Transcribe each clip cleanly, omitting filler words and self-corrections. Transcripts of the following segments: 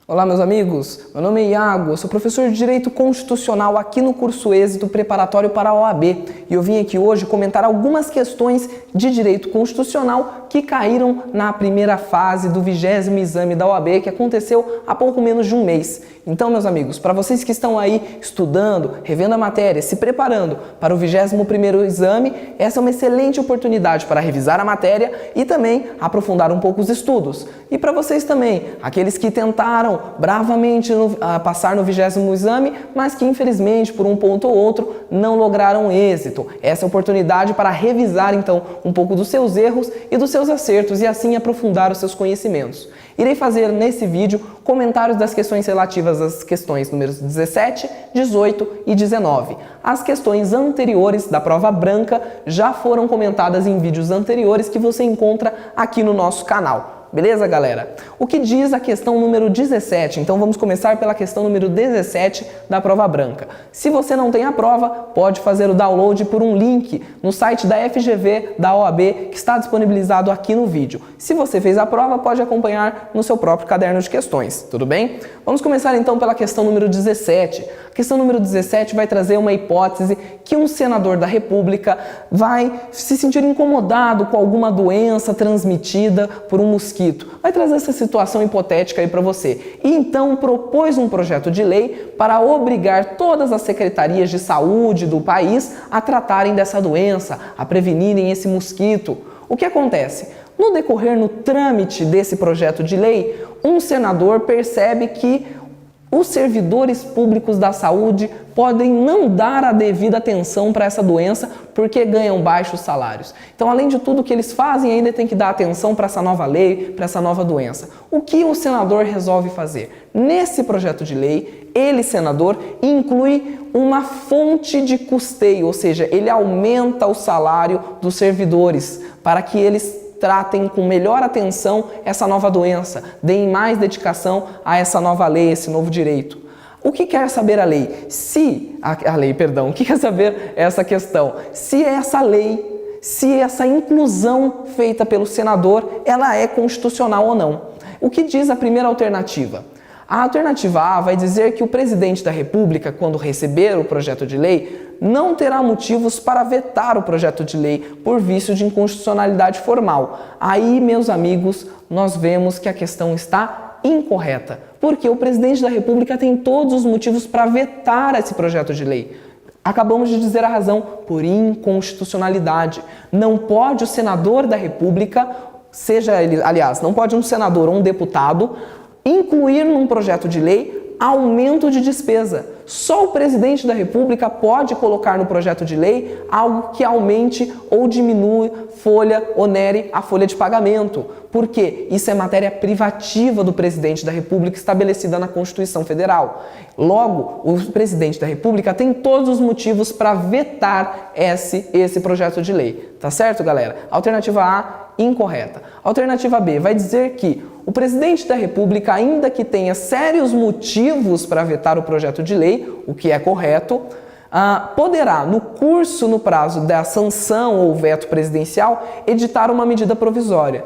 Olá, meus amigos, meu nome é Iago, eu sou professor de Direito Constitucional aqui no curso Êxito Preparatório para a OAB e eu vim aqui hoje comentar algumas questões de Direito Constitucional que caíram na primeira fase do 20º exame da OAB que aconteceu há pouco menos de um mês. Então, meus amigos, para vocês que estão aí estudando, revendo a matéria, se preparando para o 21º exame, essa é uma excelente oportunidade para revisar a matéria e também aprofundar um pouco os estudos. E para vocês também, aqueles que tentaram bravamente passar no 20º exame, mas que infelizmente por um ponto ou outro não lograram êxito. Essa é a oportunidade para revisar então um pouco dos seus erros e dos seus acertos e assim aprofundar os seus conhecimentos. Irei fazer nesse vídeo comentários das questões relativas às questões números 17, 18 e 19. As questões anteriores da prova branca já foram comentadas em vídeos anteriores que você encontra aqui no nosso canal. Beleza, galera? O que diz a questão número 17? Então vamos começar pela questão número 17 da prova branca. Se você não tem a prova, pode fazer o download por um link no site da FGV da OAB que está disponibilizado aqui no vídeo. Se você fez a prova, pode acompanhar no seu próprio caderno de questões, tudo bem? Vamos começar então pela questão número 17. A questão número 17 vai trazer uma hipótese que um senador da República vai se sentir incomodado com alguma doença transmitida por um mosquito. Vai trazer essa situação hipotética aí para você. E então propôs um projeto de lei para obrigar todas as secretarias de saúde do país a tratarem dessa doença, a prevenirem esse mosquito. O que acontece? No decorrer, no trâmite desse projeto de lei, um senador percebe que os servidores públicos da saúde podem não dar a devida atenção para essa doença porque ganham baixos salários. Então, além de tudo que eles fazem, ainda tem que dar atenção para essa nova lei, para essa nova doença. O que o senador resolve fazer? Nesse projeto de lei, ele, senador, inclui uma fonte de custeio, ou seja, ele aumenta o salário dos servidores para que eles tratem com melhor atenção essa nova doença, deem mais dedicação a essa nova lei, esse novo direito. O que quer saber a lei? O que quer saber essa questão? Se essa lei, se essa inclusão feita pelo senador, ela é constitucional ou não. O que diz a primeira alternativa? A alternativa A vai dizer que o presidente da República, quando receber o projeto de lei, não terá motivos para vetar o projeto de lei por vício de inconstitucionalidade formal. Aí, meus amigos, nós vemos que a questão está incorreta, porque o presidente da República tem todos os motivos para vetar esse projeto de lei. Acabamos de dizer a razão, por inconstitucionalidade. Não pode o senador da República, seja ele, aliás, não pode um senador ou um deputado incluir num projeto de lei aumento de despesa. Só o presidente da República pode colocar no projeto de lei algo que aumente ou diminua onere a folha de pagamento. Por quê? Isso é matéria privativa do presidente da República estabelecida na Constituição Federal. Logo, o presidente da República tem todos os motivos para vetar esse projeto de lei. Tá certo, galera? Alternativa A, incorreta. Alternativa B vai dizer que o presidente da República, ainda que tenha sérios motivos para vetar o projeto de lei, o que é correto, poderá, no prazo da sanção ou veto presidencial, editar uma medida provisória.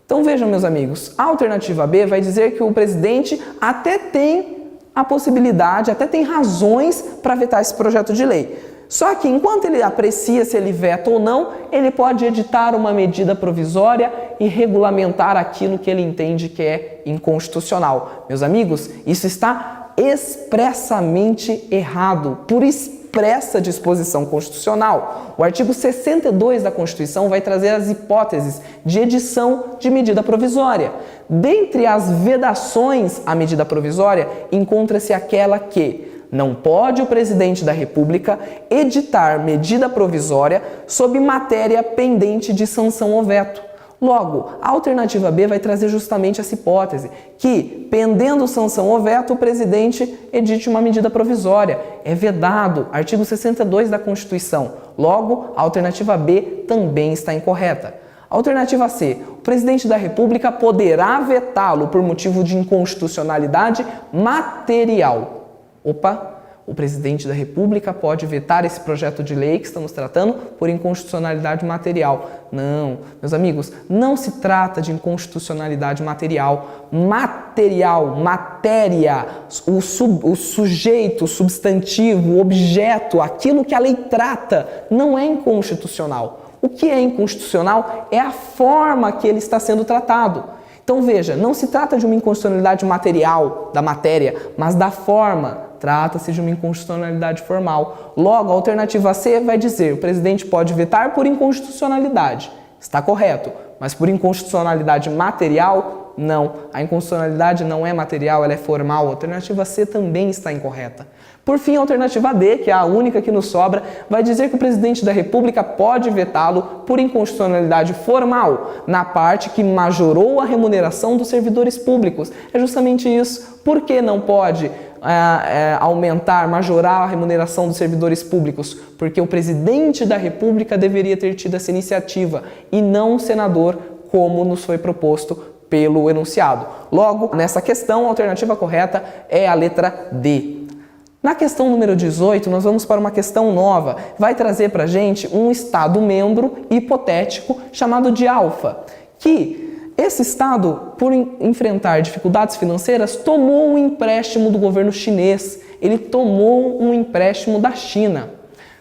Então vejam, meus amigos, a alternativa B vai dizer que o presidente até tem a possibilidade, até tem razões para vetar esse projeto de lei. Só que enquanto ele aprecia se ele veta ou não, ele pode editar uma medida provisória e regulamentar aquilo que ele entende que é inconstitucional. Meus amigos, isso está expressamente errado, por expressa disposição constitucional. O artigo 62 da Constituição vai trazer as hipóteses de edição de medida provisória. Dentre as vedações à medida provisória, encontra-se aquela que não pode o presidente da República editar medida provisória sob matéria pendente de sanção ou veto. Logo, a alternativa B vai trazer justamente essa hipótese, que, pendendo sanção ou veto, o presidente edite uma medida provisória. É vedado, artigo 62 da Constituição. Logo, a alternativa B também está incorreta. Alternativa C, o presidente da República poderá vetá-lo por motivo de inconstitucionalidade material. O presidente da República pode vetar esse projeto de lei que estamos tratando por inconstitucionalidade material. Não, meus amigos, não se trata de inconstitucionalidade material. Material, matéria, o sujeito, o substantivo, o objeto, aquilo que a lei trata, não é inconstitucional. O que é inconstitucional é a forma que ele está sendo tratado. Então veja, não se trata de uma inconstitucionalidade material, da matéria, mas da forma. Trata-se de uma inconstitucionalidade formal. Logo, a alternativa C vai dizer: o presidente pode vetar por inconstitucionalidade. Está correto. Mas por inconstitucionalidade material, não. A inconstitucionalidade não é material, ela é formal. A alternativa C também está incorreta. Por fim, a alternativa D, que é a única que nos sobra, vai dizer que o presidente da República pode vetá-lo por inconstitucionalidade formal, na parte que majorou a remuneração dos servidores públicos. É justamente isso. Por que não pode aumentar, majorar a remuneração dos servidores públicos? Porque o presidente da República deveria ter tido essa iniciativa e não o senador, como nos foi proposto pelo enunciado. Logo, nessa questão, a alternativa correta é a letra D. Na questão número 18, nós vamos para uma questão nova. Vai trazer para a gente um Estado-membro hipotético chamado de alfa, que esse Estado, por enfrentar dificuldades financeiras, tomou um empréstimo do governo chinês. Ele tomou um empréstimo da China.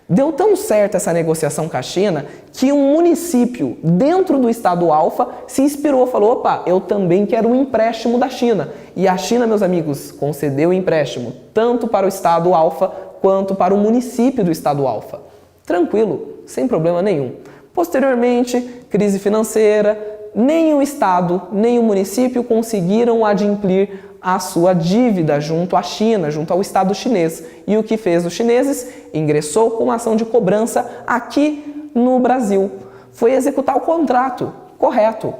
Deu tão certo essa negociação com a China que um município dentro do Estado alfa se inspirou, falou: opa, eu também quero um empréstimo da China. E a China, meus amigos, concedeu o empréstimo tanto para o Estado alfa quanto para o município do Estado alfa. Tranquilo, sem problema nenhum. Posteriormente, crise financeira, nem o Estado, nem o município conseguiram adimplir a sua dívida junto à China, junto ao Estado chinês. E o que fez os chineses? Ingressou com uma ação de cobrança aqui no Brasil. Foi executar o contrato, correto.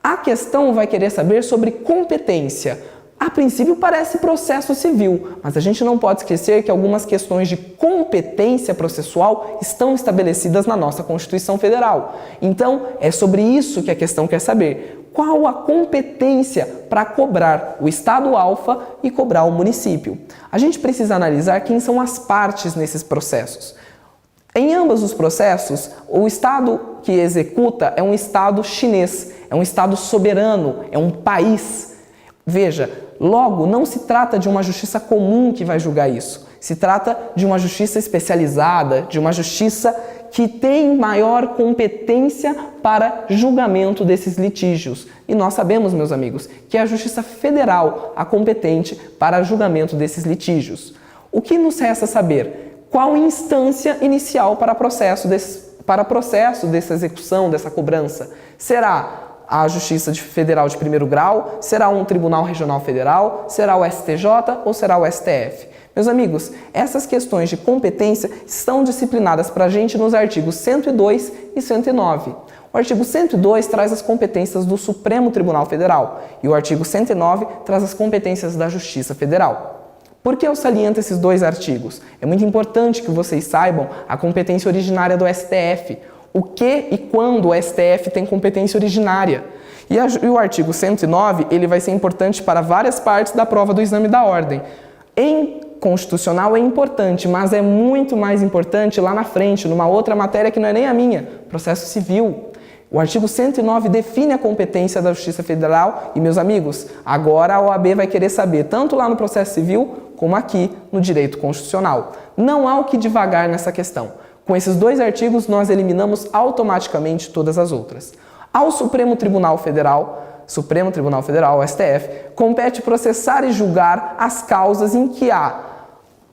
A questão vai querer saber sobre competência. A princípio parece processo civil, mas a gente não pode esquecer que algumas questões de competência processual estão estabelecidas na nossa Constituição Federal. Então, é sobre isso que a questão quer saber. Qual a competência para cobrar o Estado alfa e cobrar o município? A gente precisa analisar quem são as partes nesses processos. Em ambos os processos, o Estado que executa é um Estado chinês, é um Estado soberano, é um país. Veja, logo, não se trata de uma justiça comum que vai julgar isso. Se trata de uma justiça especializada, de uma justiça que tem maior competência para julgamento desses litígios. E nós sabemos, meus amigos, que é a Justiça Federal a competente para julgamento desses litígios. O que nos resta saber? Qual instância inicial para processo dessa execução, dessa cobrança? Será a Justiça Federal de primeiro grau? Será um Tribunal Regional Federal? Será o STJ ou será o STF? Meus amigos, essas questões de competência estão disciplinadas para a gente nos artigos 102 e 109. O artigo 102 traz as competências do Supremo Tribunal Federal e o artigo 109 traz as competências da Justiça Federal. Por que eu saliento esses dois artigos? É muito importante que vocês saibam a competência originária do STF. O que e quando o STF tem competência originária. E o artigo 109 ele vai ser importante para várias partes da prova do exame da ordem. Em constitucional é importante, mas é muito mais importante lá na frente, numa outra matéria que não é nem a minha, processo civil. O artigo 109 define a competência da Justiça Federal e, meus amigos, agora a OAB vai querer saber, tanto lá no processo civil, como aqui no direito constitucional. Não há o que divagar nessa questão. Com esses dois artigos, nós eliminamos automaticamente todas as outras. Ao Supremo Tribunal Federal, o STF, compete processar e julgar as causas em que há,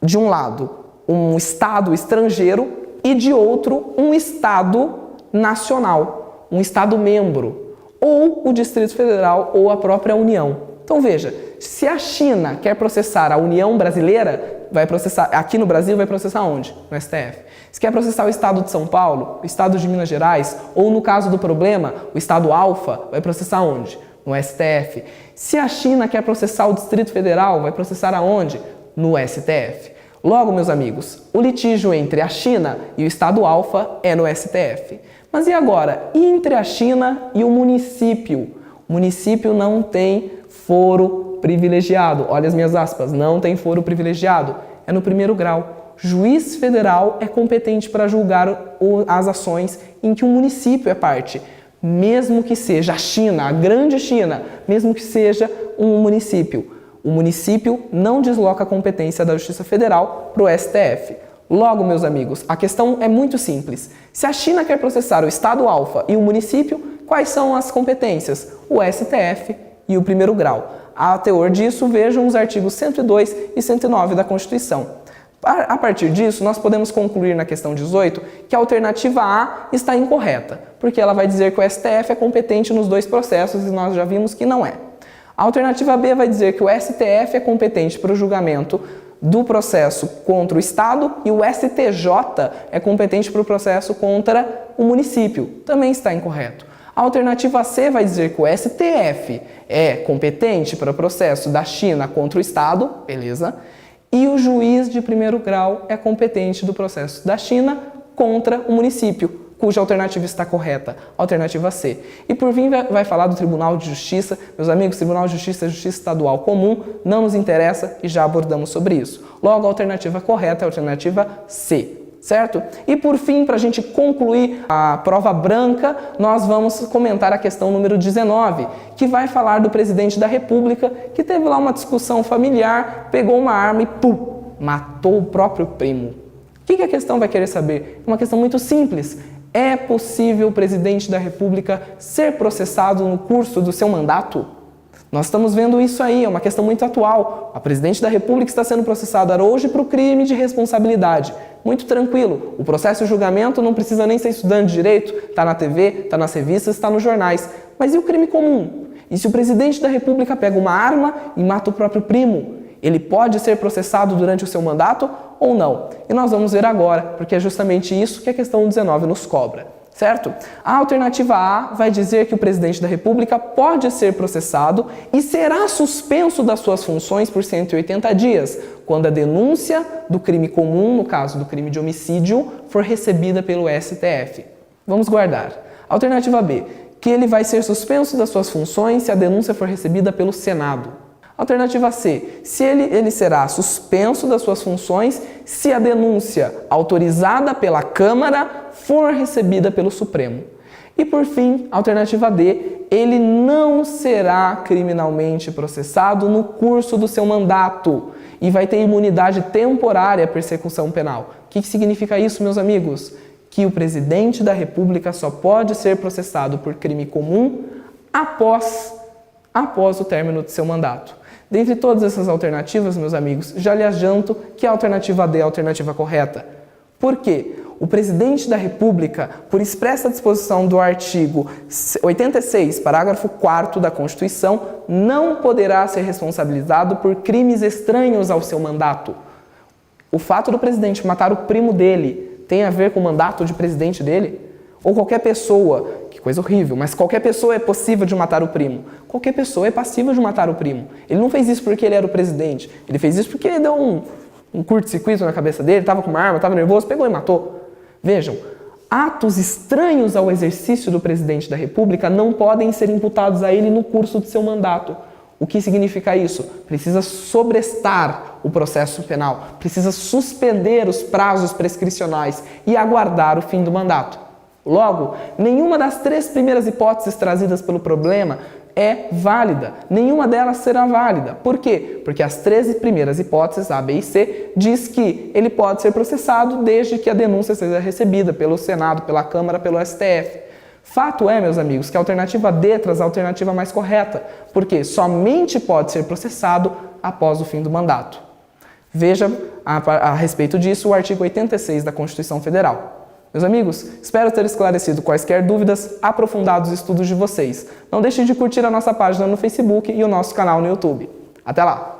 de um lado, um Estado estrangeiro e, de outro, um Estado nacional, um Estado membro, ou o Distrito Federal ou a própria União. Então veja, se a China quer processar a União Brasileira, vai processar, aqui no Brasil vai processar onde? No STF. Se quer processar o Estado de São Paulo, o Estado de Minas Gerais, ou no caso do problema, o Estado alfa, vai processar onde? No STF. Se a China quer processar o Distrito Federal, vai processar aonde? No STF. Logo, meus amigos, o litígio entre a China e o Estado alfa é no STF. Mas e agora? E entre a China e o município? O município não tem foro privilegiado. Olha as minhas aspas, não tem foro privilegiado. é no primeiro grau. Juiz federal é competente para julgar as ações em que o município é parte, mesmo que seja a China, a grande China, mesmo que seja um município. O município não desloca a competência da Justiça Federal para o STF. Logo, meus amigos, a questão é muito simples. Se a China quer processar o Estado alfa e o município, quais são as competências? O STF e o primeiro grau. A teor disso, vejam os artigos 102 e 109 da Constituição. A partir disso, nós podemos concluir na questão 18 que a alternativa A está incorreta, porque ela vai dizer que o STF é competente nos dois processos e nós já vimos que não é. A alternativa B vai dizer que o STF é competente para o julgamento do processo contra o Estado e o STJ é competente para o processo contra o município. Também está incorreto. A alternativa C vai dizer que o STF é competente para o processo da China contra o Estado, beleza? E o juiz de primeiro grau é competente do processo da China contra o município, cuja alternativa está correta, alternativa C. E por fim vai falar do Tribunal de Justiça. Meus amigos, Tribunal de Justiça é Justiça Estadual Comum, não nos interessa e já abordamos sobre isso. Logo, a alternativa correta é a alternativa C. Certo? E por fim, para a gente concluir a prova branca, nós vamos comentar a questão número 19, que vai falar do presidente da República, que teve lá uma discussão familiar, pegou uma arma e pum, matou o próprio primo. O que a questão vai querer saber? É uma questão muito simples. É possível o presidente da República ser processado no curso do seu mandato? Nós estamos vendo isso aí, é uma questão muito atual. A presidente da República está sendo processada hoje por crime de responsabilidade. Muito tranquilo, o processo de julgamento não precisa nem ser estudante de direito, está na TV, está nas revistas, está nos jornais. Mas e o crime comum? E se o presidente da República pega uma arma e mata o próprio primo? Ele pode ser processado durante o seu mandato ou não? E nós vamos ver agora, porque é justamente isso que a questão 19 nos cobra. Certo? A alternativa A vai dizer que o presidente da República pode ser processado e será suspenso das suas funções por 180 dias, quando a denúncia do crime comum, no caso do crime de homicídio, for recebida pelo STF. Vamos guardar. Alternativa B, que ele vai ser suspenso das suas funções se a denúncia for recebida pelo Senado. Alternativa C, se ele será suspenso das suas funções se a denúncia autorizada pela Câmara for recebida pelo Supremo. E por fim, alternativa D, ele não será criminalmente processado no curso do seu mandato e vai ter imunidade temporária à persecução penal. O que significa isso, meus amigos? Que o presidente da República só pode ser processado por crime comum após o término de seu mandato. Dentre todas essas alternativas, meus amigos, já lhe adianto que a alternativa D é a alternativa correta. Por quê? O presidente da República, por expressa disposição do artigo 86, parágrafo 4º da Constituição, não poderá ser responsabilizado por crimes estranhos ao seu mandato. O fato do presidente matar o primo dele tem a ver com o mandato de presidente dele? Ou qualquer pessoa, que coisa horrível, mas qualquer pessoa é possível de matar o primo. Qualquer pessoa é passível de matar o primo. Ele não fez isso porque ele era o presidente. Ele fez isso porque ele deu um curto-circuito na cabeça dele, estava com uma arma, estava nervoso, pegou e matou. Vejam, atos estranhos ao exercício do presidente da República não podem ser imputados a ele no curso de seu mandato. O que significa isso? Precisa sobrestar o processo penal, precisa suspender os prazos prescricionais e aguardar o fim do mandato. Logo, nenhuma das 3 primeiras hipóteses trazidas pelo problema é válida. Nenhuma delas será válida. Por quê? Porque as 13 primeiras hipóteses, A, B e C, diz que ele pode ser processado desde que a denúncia seja recebida pelo Senado, pela Câmara, pelo STF. Fato é, meus amigos, que a alternativa D traz a alternativa mais correta, porque somente pode ser processado após o fim do mandato. Veja a respeito disso o artigo 86 da Constituição Federal. Meus amigos, espero ter esclarecido quaisquer dúvidas, aprofundado os estudos de vocês. Não deixe de curtir a nossa página no Facebook e o nosso canal no YouTube. Até lá!